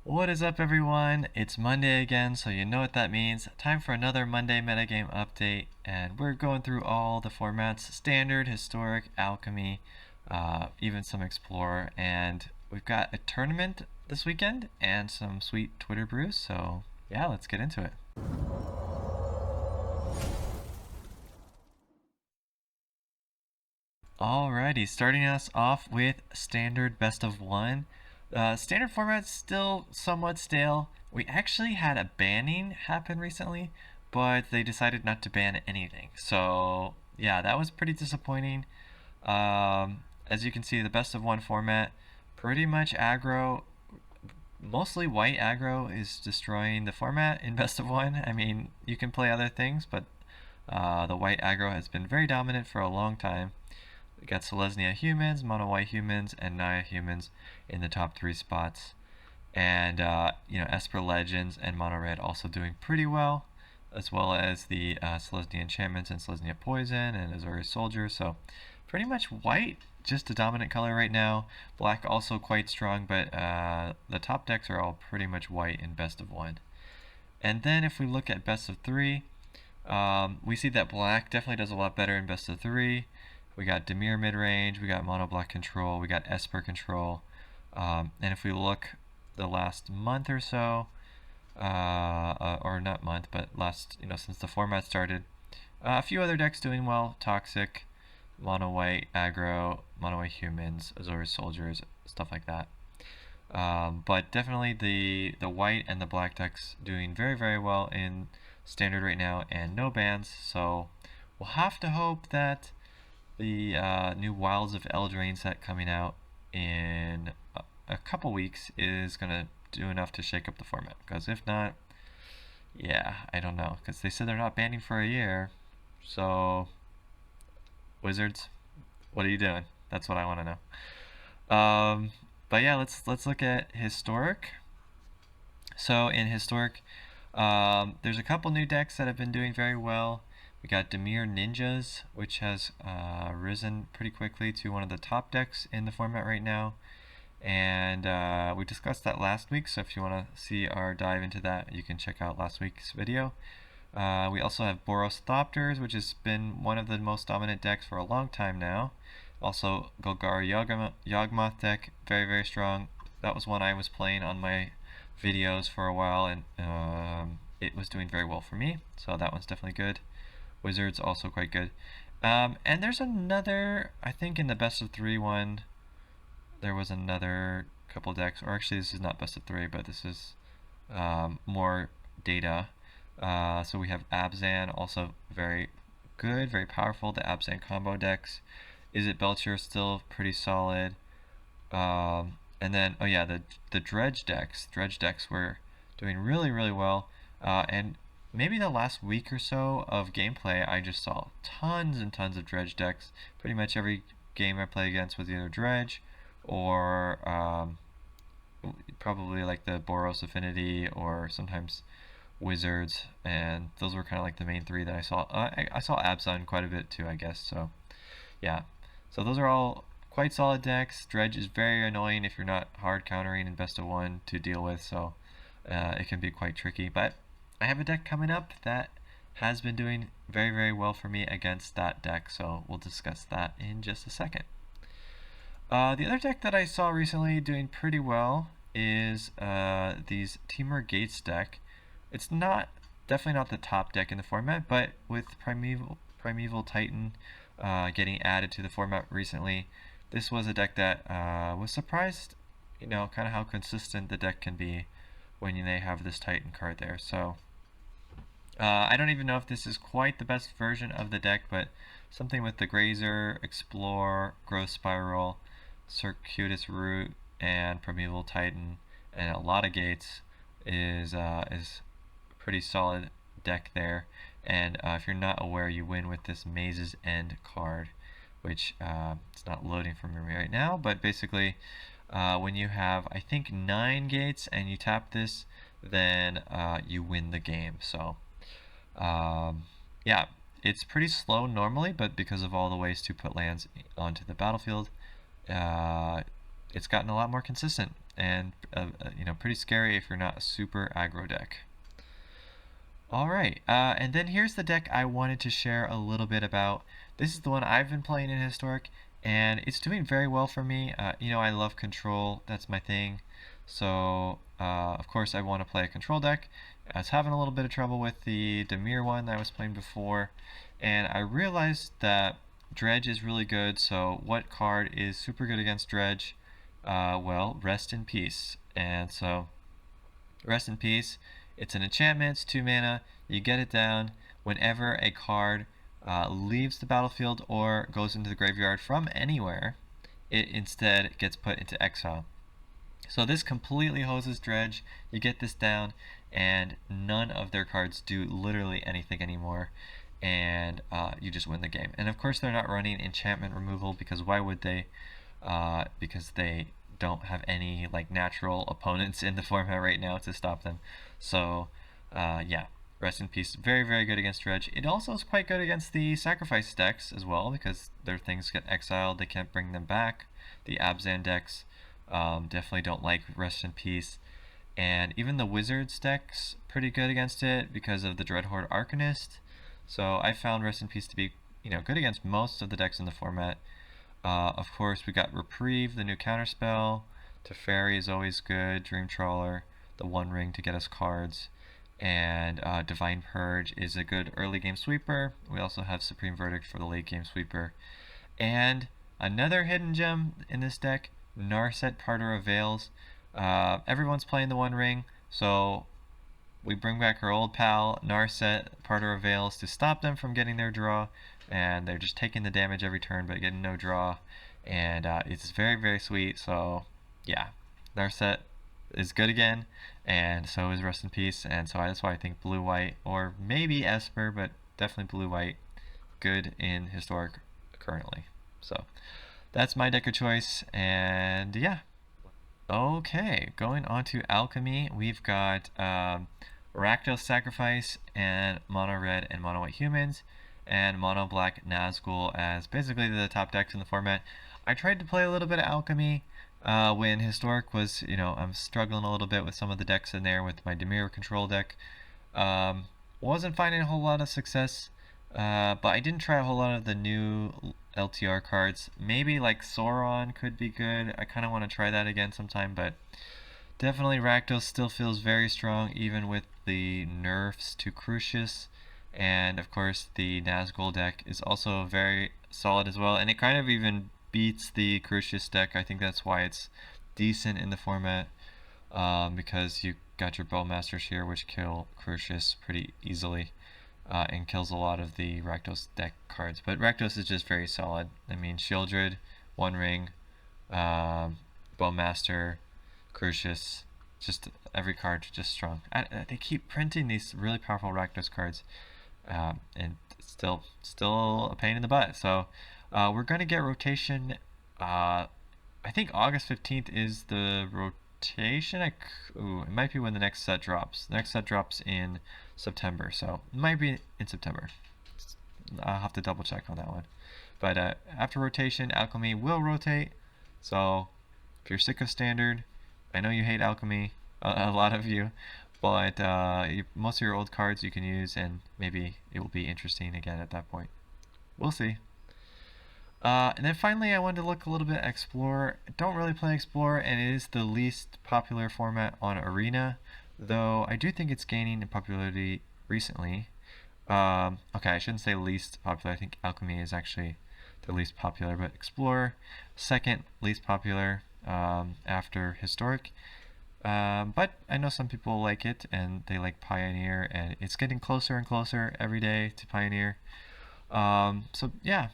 What is up, everyone? It's Monday again, so you know what that means. Time for another Monday metagame update, and we're going through all the formats: standard, historic, alchemy, even some explorer, and we've got a tournament this weekend and some sweet Twitter brews. So yeah, let's get into it. Alrighty, starting us off with standard best of one. Standard format's still somewhat stale. We actually had a banning happen recently, but they decided not to ban anything. So yeah, that was pretty disappointing. As you can see, the best of one format, pretty much aggro, mostly white aggro is destroying the format in best of one. I mean, you can play other things, but the white aggro has been very dominant for a long time. We got Selesnya humans, mono white humans, and Naya humans in the top 3 spots. And, Esper Legends and Mono Red also doing pretty well, as well as the Selesnya Enchantments and Selesnya Poison and Azorius Soldier. So, pretty much white, just a dominant color right now. Black also quite strong, but the top decks are all pretty much white in best of one. And then if we look at best of 3, we see that black definitely does a lot better in best of 3. We got Dimir mid-range, we got mono black control, we got Esper control. And if we look the last month or so, or not month, but last, since the format started, a few other decks doing well: Toxic, mono white, aggro, mono white humans, Azorius soldiers, stuff like that. But definitely the white and the black decks doing very, very well in standard right now, and no bans. So we'll have to hope that the new Wilds of Eldraine set coming out in a couple weeks is going to do enough to shake up the format. Because if not, yeah, I don't know. Because they said they're not banning for a year. So, Wizards, what are you doing? That's what I want to know. But yeah, let's look at historic. So in historic, there's a couple new decks that have been doing very well. We got Dimir Ninjas, which has risen pretty quickly to one of the top decks in the format right now. And we discussed that last week, so if you want to see our dive into that, you can check out last week's video. We also have Boros Thopters, which has been one of the most dominant decks for a long time now. Also, Golgari Yawgmoth deck, very, very strong. That was one I was playing on my videos for a while, and it was doing very well for me, so that one's definitely good. Wizards also quite good. And there's another, I think in the best of 3 one, there was another couple decks, or actually this is not best of 3, but this is more data. So we have Abzan, also very good, very powerful. The Abzan combo decks. Is it Belcher still pretty solid? And then, oh yeah, the dredge decks. Dredge decks were doing really, really well. And maybe the last week or so of gameplay, I just saw tons and tons of dredge decks. Pretty much every game I play against was either dredge or probably like the Boros Affinity, or sometimes Wizards, and those were kind of like the main 3 that I saw. I saw Abzan quite a bit too, I guess. So yeah, so those are all quite solid decks. Dredge is very annoying if you're not hard countering in best of 1 to deal with, so it can be quite tricky. But I have a deck coming up that has been doing very, very well for me against that deck, so we'll discuss that in just a second. The other deck that I saw recently doing pretty well is these Temur Gates deck. It's definitely not the top deck in the format, but with Primeval Titan getting added to the format recently, this was a deck that was surprised, kind of how consistent the deck can be when they have this Titan card there. So I don't even know if this is quite the best version of the deck, but something with the Grazer, Explore, Growth Spiral, Circuitous Root, and Primeval Titan, and a lot of gates is pretty solid deck there. And if you're not aware, you win with this Maze's End card, which it's not loading for me right now, but basically when you have, I think, 9 gates and you tap this, then you win the game. So yeah, it's pretty slow normally, but because of all the ways to put lands onto the battlefield, it's gotten a lot more consistent. and pretty scary if you're not a super aggro deck. Alright, and then here's the deck I wanted to share a little bit about. This is the one I've been playing in Historic, and it's doing very well for me. I love control, that's my thing. So, of course, I want to play a control deck. I was having a little bit of trouble with the Dimir one that I was playing before, and I realized that Dredge is really good. So what card is super good against Dredge? Well, Rest in Peace. And so, Rest in Peace, it's an enchantment, it's 2 mana, you get it down whenever a card leaves the battlefield or goes into the graveyard from anywhere, it instead gets put into exile. So this completely hoses Dredge, you get this down, and none of their cards do literally anything anymore, and you just win the game. And of course they're not running enchantment removal, because why would they? Because they don't have any natural opponents in the format right now to stop them. So yeah, Rest in Peace, very, very good against Dredge. It also is quite good against the sacrifice decks as well, because their things get exiled, they can't bring them back. The Abzan decks definitely don't like Rest in Peace. And even the Wizards decks pretty good against it because of the Dreadhorde Arcanist. So I found Rest in Peace to be good against most of the decks in the format. Of course, we got Reprieve, the new counterspell. Teferi is always good. Dream Trawler, the One Ring to get us cards. And Divine Purge is a good early game sweeper. We also have Supreme Verdict for the late game sweeper. And another hidden gem in this deck, Narset, Parter of Veils. Everyone's playing the One Ring, so we bring back our old pal, Narset, Parter of Veils, to stop them from getting their draw. And they're just taking the damage every turn but getting no draw, and it's very, very sweet. So yeah, Narset is good again, and so is Rest in Peace, and so that's why I think blue-white, or maybe Esper, but definitely blue-white, good in Historic currently. So that's my deck of choice, and yeah. Okay, going on to Alchemy, we've got Rakdos Sacrifice and Mono Red and Mono White Humans, and Mono Black Nazgul as basically the top decks in the format. I tried to play a little bit of Alchemy when Historic was, I'm struggling a little bit with some of the decks in there with my Dimir control deck. Wasn't finding a whole lot of success, but I didn't try a whole lot of the new LTR cards. Maybe like Sauron could be good. I kind of want to try that again sometime, but definitely Rakdos still feels very strong even with the nerfs to Crucius. And of course the Nazgul deck is also very solid as well, and it kind of even beats the Crucius deck. I think that's why it's decent in the format, because you got your Bowmasters here which kill Crucius pretty easily, and kills a lot of the Rakdos deck cards. But Rakdos is just very solid. I mean, Shieldred, One Ring, Bowmaster, Crucius, just every card just strong. They keep printing these really powerful Rakdos cards, and still a pain in the butt. So we're going to get rotation. I think August 15th is the rotation. It might be when the next set drops. The next set drops in September, so it might be in September. I'll have to double check on that one. But after rotation, Alchemy will rotate. So if you're sick of Standard, I know you hate Alchemy, a lot of you, but most of your old cards you can use, and maybe it will be interesting again at that point. We'll see. And then finally I wanted to look a little bit at Explorer. I don't really play Explorer, and it is the least popular format on Arena, though I do think it's gaining in popularity recently. Okay, I shouldn't say least popular. I think Alchemy is actually the least popular, but Explorer, second least popular after Historic. But I know some people like it, and they like Pioneer, and it's getting closer and closer every day to Pioneer. So yeah,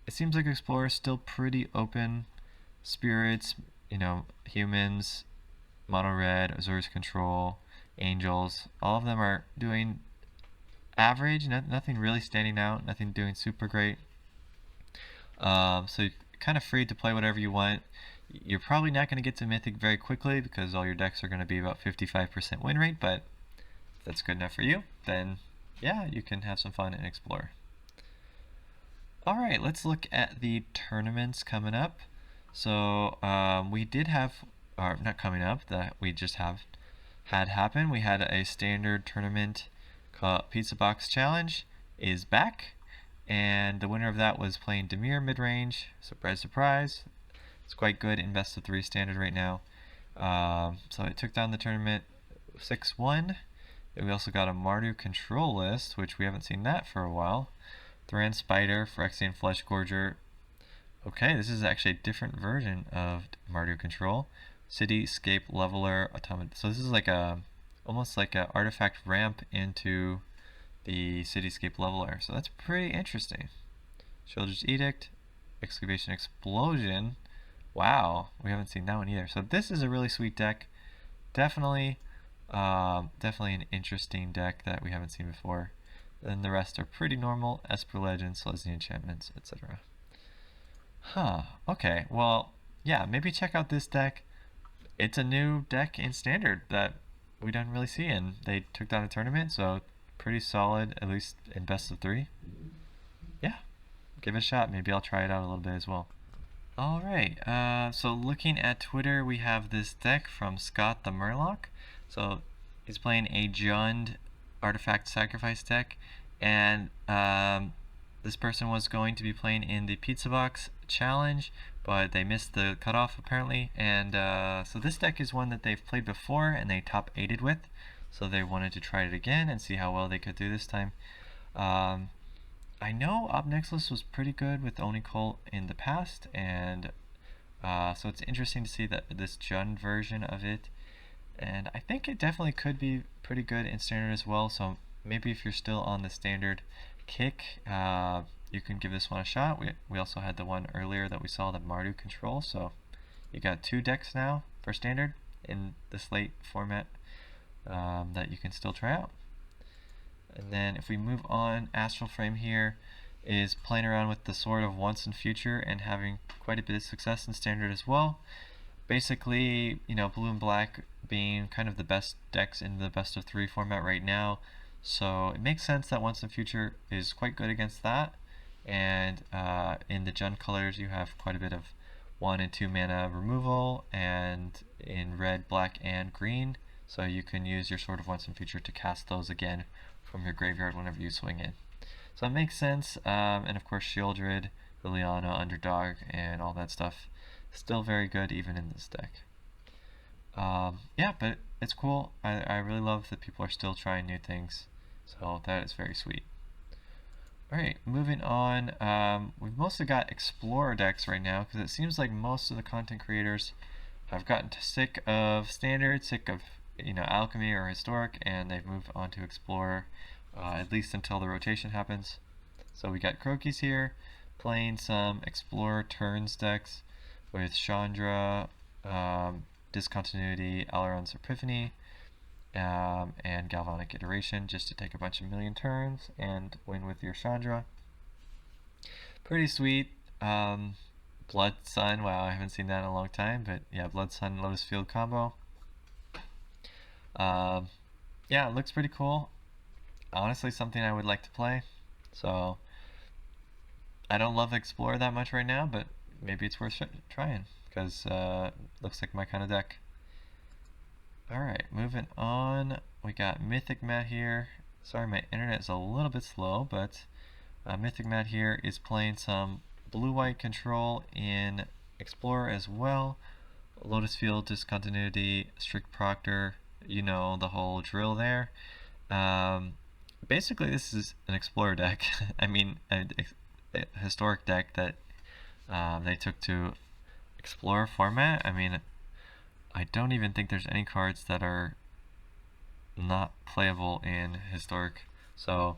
it seems like Explorer is still pretty open. Spirits, humans, Mono Red, Azur's Control, Angels, all of them are doing average, nothing really standing out, nothing doing super great. So you're kind of free to play whatever you want. You're probably not going to get to Mythic very quickly because all your decks are going to be about 55% win rate, but if that's good enough for you, then yeah, you can have some fun and explore. Alright, let's look at the tournaments coming up. So we did have or not coming up, that we just have had happen. We had a standard tournament called Pizza Box Challenge is back, and the winner of that was playing Demir mid-range. Surprise, surprise. It's quite good in best of 3 standard right now. So it took down the tournament 6-1. We also got a Mardu control list, which we haven't seen that for a while. Thran Spider, Phyrexian Flesh Gorger. Okay, this is actually a different version of Mardu control. Cityscape Leveler Automaton. So this is like almost like an artifact ramp into the Cityscape Leveler. So that's pretty interesting. Children's Edict, Excavation Explosion. Wow, we haven't seen that one either. So this is a really sweet deck. Definitely an interesting deck that we haven't seen before. Then the rest are pretty normal. Esper Legends, Celestia Enchantments, etc. Okay, well, yeah, maybe check out this deck. It's a new deck in Standard that we don't really see, and they took down a tournament, so pretty solid, at least in best of 3. Yeah, give it a shot. Maybe I'll try it out a little bit as well. Alright, so looking at Twitter, we have this deck from Scott the Murloc. So he's playing a Jund Artifact Sacrifice deck, and this person was going to be playing in the Pizza Box Challenge, but they missed the cutoff apparently, and so this deck is one that they've played before and they top 8'd with, so they wanted to try it again and see how well they could do this time. I know Obnexus was pretty good with Oni Cult in the past, and so it's interesting to see that this Jund version of it, and I think it definitely could be pretty good in Standard as well, so maybe if you're still on the Standard kick, you can give this one a shot. We also had the one earlier that we saw, the Mardu control, so you got 2 decks now for Standard in this late format that you can still try out. And then if we move on, Astral Frame here is playing around with the Sword of Once and Future and having quite a bit of success in Standard as well. Basically, you know, blue and black being kind of the best decks in the best of 3 format right now, so it makes sense that Once and Future is quite good against that. And in the Jund colors, you have quite a bit of 1 and 2 mana removal, and in red, black, and green, so you can use your Sword of Once and Future to cast those again from your graveyard whenever you swing in. So it makes sense, and of course Shieldred, Liliana, Underdog, and all that stuff, still very good even in this deck. Yeah, but it's cool. I really love that people are still trying new things, so that is very sweet. Alright, moving on, we've mostly got Explorer decks right now, because it seems like most of the content creators have gotten sick of Standard, sick of, you know, Alchemy or Historic, and they've moved on to Explorer, at least until the rotation happens. So we got Croakies here, playing some Explorer turns decks with Chandra, Discontinuity, Aileron's Epiphany, and Galvanic Iteration, just to take a bunch of million turns and win with your Chandra. Pretty sweet. Blood Sun, wow, I haven't seen that in a long time, but yeah, Blood Sun Lotus Field combo. Yeah, it looks pretty cool. Honestly, something I would like to play. So I don't love Explorer that much right now, but maybe it's worth trying, because looks like my kind of deck. Alright, moving on, we got Mythic Matt here. Sorry, my internet is a little bit slow, but Mythic Matt here is playing some blue-white control in Explorer as well. Lotus Field, Discontinuity, Strict Proctor, you know, the whole drill there. Basically, this is an Explorer deck. I mean, a historic deck that they took to Explorer format. I mean, I don't even think there's any cards that are not playable in Historic. So,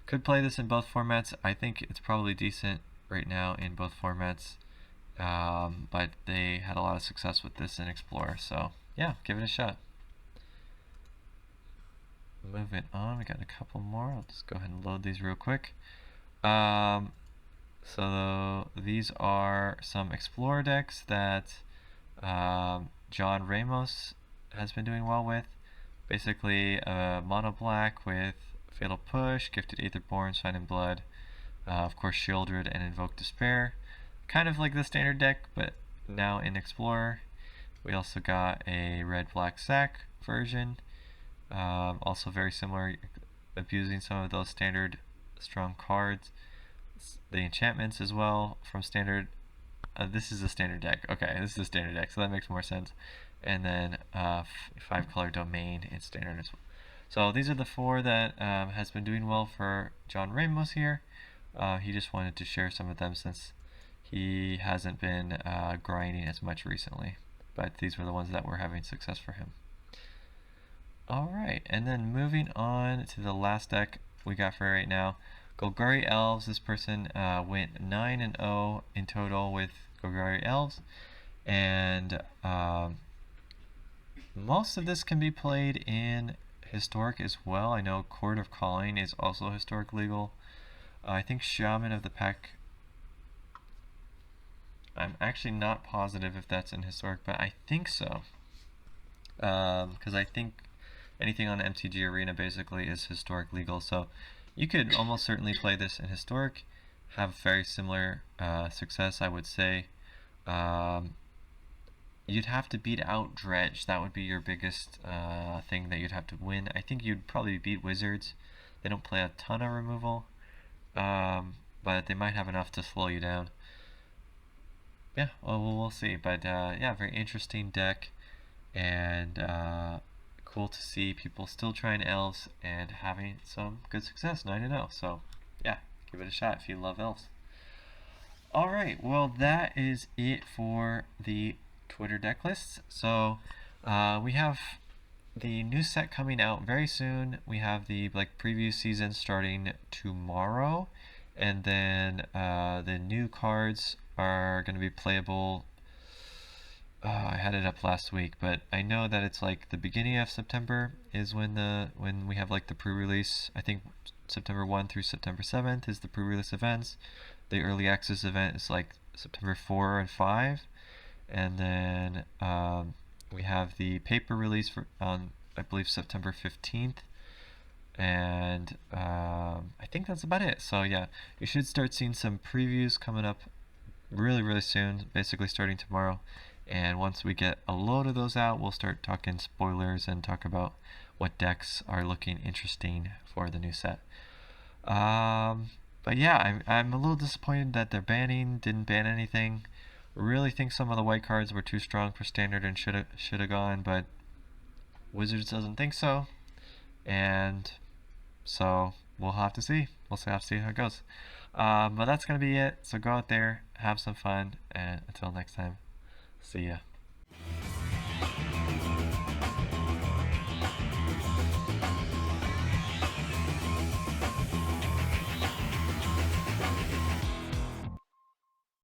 could play this in both formats. I think it's probably decent right now in both formats. But they had a lot of success with this in Explorer. So, yeah, give it a shot. Moving on, we got a couple more. I'll just go ahead and load these real quick. So these are some Explorer decks that John Ramos has been doing well with. Basically, mono black with Fatal Push, Gifted Aetherborn, Sign in Blood, of course Shieldred, and Invoke Despair. Kind of like the standard deck, but now in Explorer. We also got a red-black sack version, also very similar, abusing some of those standard strong cards. The enchantments as well from standard. This is a standard deck. Okay, this is a standard deck, so that makes more sense. And then 5-color domain in standard as well. So these are the 4 that has been doing well for John Ramos here. He just wanted to share some of them since he hasn't been grinding as much recently. But these were the ones that were having success for him. Alright, and then moving on to the last deck we got for right now. Golgari Elves. This person went 9-0 in total with Golgari Elves. And most of this can be played in Historic as well. I know Court of Calling is also Historic legal. I think Shaman of the Pack, I'm actually not positive if that's in Historic, but I think so. Because I think anything on MTG Arena basically is Historic legal, so you could almost certainly play this in Historic, have very similar success, I would say. You'd have to beat out Dredge. That would be your biggest thing that you'd have to win. I think you'd probably beat Wizards. They don't play a ton of removal, but they might have enough to slow you down. Yeah, well, we'll see. But yeah, very interesting deck, and cool to see people still trying elves and having some good success, 9-0. So yeah, give it a shot if you love elves. Alright, well that is it for the Twitter deck lists. So we have the new set coming out very soon. We have the preview season starting tomorrow, and then the new cards are going to be playable. I had it up last week, but I know that it's the beginning of September is when we have the pre-release. I think September 1 through September 7th is the pre-release events. The early access event is September 4 and 5, and then we have the paper release on I believe September 15th, and I think that's about it. So yeah, you should start seeing some previews coming up really soon, basically starting tomorrow. And once we get a load of those out, we'll start talking spoilers and talk about what decks are looking interesting for the new set. But yeah, I'm a little disappointed that their banning didn't ban anything. Really think some of the white cards were too strong for standard and should have gone, but Wizards doesn't think so, and so we'll have to see. We'll have to see how it goes. But that's gonna be it. So go out there, have some fun, and until next time, see ya.